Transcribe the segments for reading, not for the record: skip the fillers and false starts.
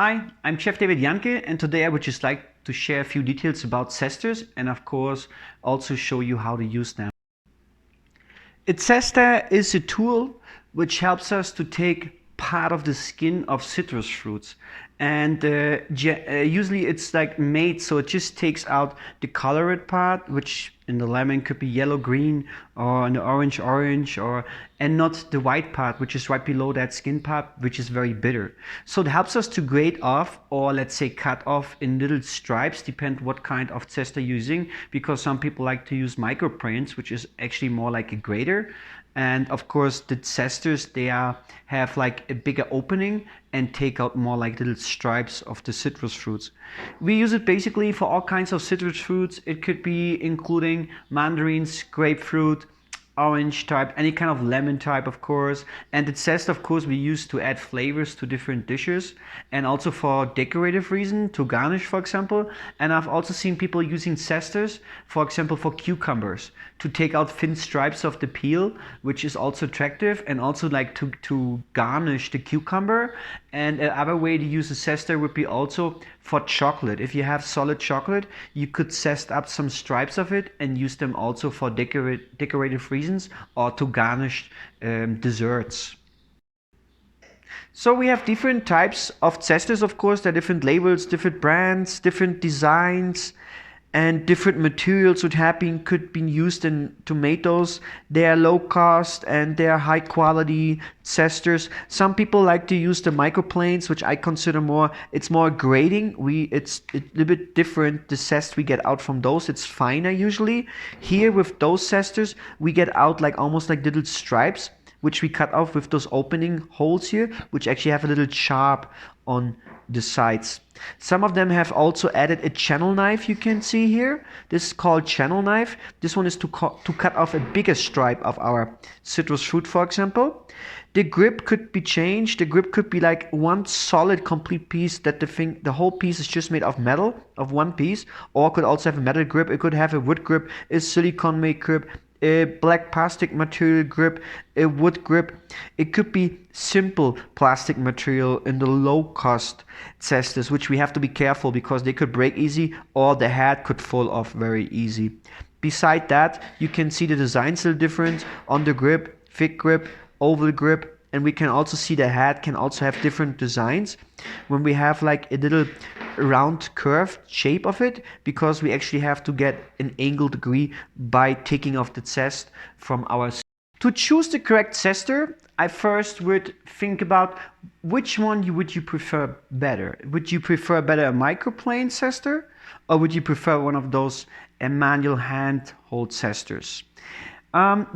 Hi, I'm Chef David Jahnke, and today I would just like to share a few details about zesters and of course also show you how to use them. A zester is a tool which helps us to take part of the skin of citrus fruits, and usually it's like made so it just takes out the colored part, which in the lemon could be yellow green or in the orange or and not the white part, which is right below that skin part, which is very bitter. So it helps us to grate off, or let's say cut off in little stripes, depend what kind of zester you're using, because some people like to use microplanes, which is actually more like a grater. And of course the zesters, have like a bigger opening and take out more like little stripes of the citrus fruits. We use it basically for all kinds of citrus fruits. It could be including mandarins, grapefruit, orange type, any kind of lemon type, of course. And the zest, of course, we use to add flavors to different dishes, and also for decorative reason, to garnish, for example. And I've also seen people using zesters, for example, for cucumbers, to take out thin stripes of the peel, which is also attractive, and also like to garnish the cucumber. And another way to use a zester would be also for chocolate. If you have solid chocolate, you could zest up some stripes of it and use them also for decorative reasons, or to garnish desserts. So we have different types of zesters, of course. There are different labels, different brands, different designs, and different materials which could be used in tomatoes. They are low cost and they are high quality zesters. Some people like to use the microplanes, which I consider it's more grating. It's a little bit different. The zest we get out from those, it's finer usually. Here with those zesters, we get out like almost like little stripes, which we cut off with those opening holes here, which actually have a little sharp on the sides. Some of them have also added a channel knife, you can see here. This is called channel knife. This one is to cut off a bigger stripe of our citrus fruit, for example. The grip could be changed. The grip could be like one solid complete piece, that the whole piece is just made of metal, of one piece, or it could also have a metal grip. It could have a wood grip, a silicone made grip, a black plastic material grip, a wood grip. It could be simple plastic material in the low cost zesters, which we have to be careful because they could break easy, or the head could fall off very easy. Beside that, you can see the designs are different on the grip: thick grip, oval grip, and we can also see the head can also have different designs when we have like a little round curved shape of it, because we actually have to get an angle degree by taking off the zest from our. To choose the correct zester, I first would think about which one would you prefer better. Would you prefer better a microplane zester, or would you prefer one of those manual hand hold zesters?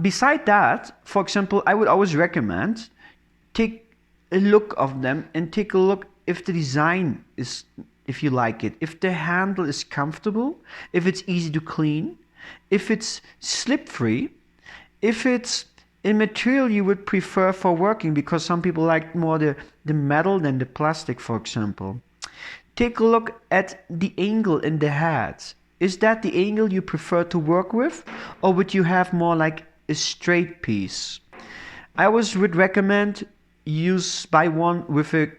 Beside that, for example, I would always recommend take a look of them and take a look if the design is, if you like it, if the handle is comfortable, if it's easy to clean, if it's slip free, if it's a material you would prefer for working, because some people like more the metal than the plastic, for example. Take a look at the angle in the head. Is that the angle you prefer to work with, or would you have more like a straight piece? I always would recommend buy one with a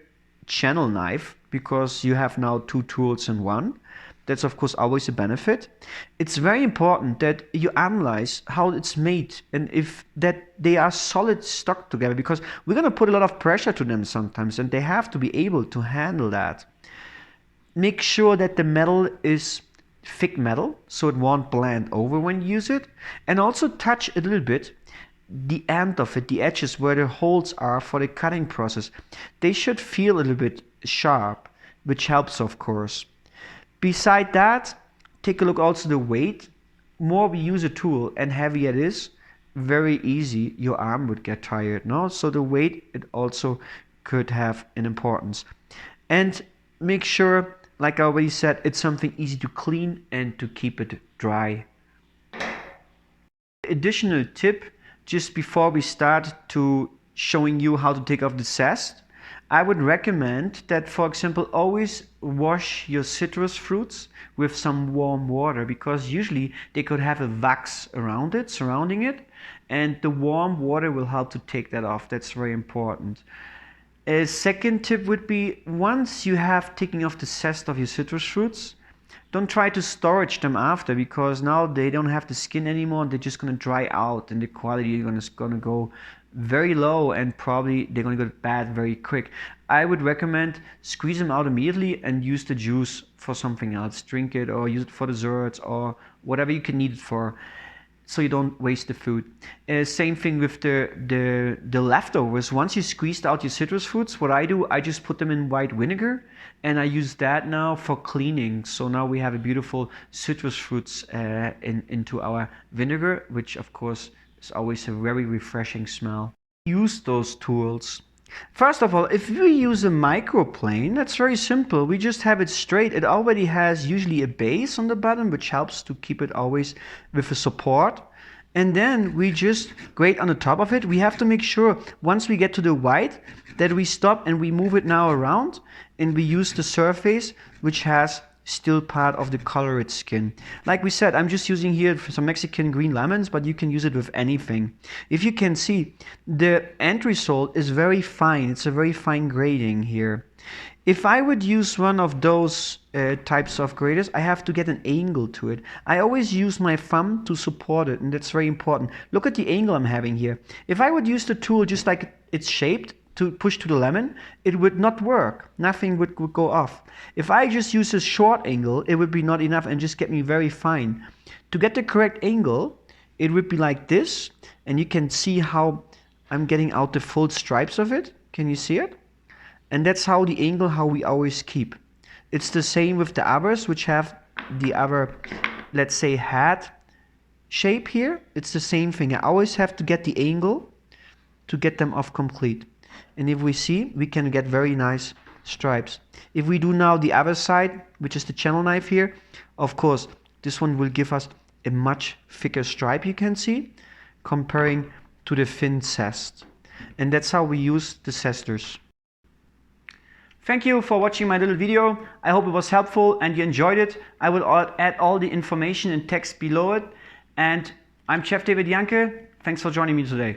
channel knife, because you have now two tools in one. That's of course always a benefit. It's very important that you analyze how it's made and if that they are solid stuck together, because we're going to put a lot of pressure to them sometimes, and they have to be able to handle that. Make sure that the metal is thick metal, so it won't blend over when you use it, and also touch a little bit the end of it, the edges where the holes are for the cutting process. They should feel a little bit sharp, which helps, of course. Beside that, take a look also the weight. More we use a tool and heavier it is, very easy your arm would get tired. No, so the weight, it also could have an importance. And make sure, like I already said, it's something easy to clean and to keep it dry. Additional tip, just before we start to showing you how to take off the zest, I would recommend that, for example, always wash your citrus fruits with some warm water, because usually they could have a wax around it, surrounding it, and the warm water will help to take that off. That's very important. A second tip would be, once you have taken off the zest of your citrus fruits, don't try to storage them after, because now they don't have the skin anymore. They're just going to dry out and the quality is going to go very low, and probably they're going to go bad very quick. I would recommend squeeze them out immediately and use the juice for something else. Drink it or use it for desserts or whatever you can need it for, so you don't waste the food. Same thing with the leftovers. Once you squeezed out your citrus fruits, what I do, I just put them in white vinegar, and I use that now for cleaning. So now we have a beautiful citrus fruits into our vinegar, which of course is always a very refreshing smell. Use those tools. First of all, if we use a microplane, that's very simple. We just have it straight. It already has usually a base on the bottom, which helps to keep it always with a support. And then we just grate on the top of it. We have to make sure once we get to the white that we stop and we move it now around, and we use the surface which has still part of the colored skin. Like we said, I'm just using here some Mexican green lemons, but you can use it with anything. If you can see, the end result is very fine. It's a very fine grading here. If I would use one of those types of graders, I have to get an angle to it. I always use my thumb to support it, and that's very important. Look at the angle I'm having here. If I would use the tool just like it's shaped, to push to the lemon, it would not work. Nothing would go off. If I just use a short angle, it would be not enough and just get me very fine. To get the correct angle, it would be like this, and you can see how I'm getting out the full stripes of it. Can you see it? And that's how the angle, how we always keep. It's the same with the others, which have the other, let's say, hat shape here. It's the same thing. I always have to get the angle to get them off complete. And if we see, we can get very nice stripes. If we do now the other side, which is the channel knife here, of course, this one will give us a much thicker stripe, you can see, comparing to the thin zest. And that's how we use the zesters. Thank you for watching my little video. I hope it was helpful and you enjoyed it. I will add all the information in text below it. And I'm Chef David Jahnke. Thanks for joining me today.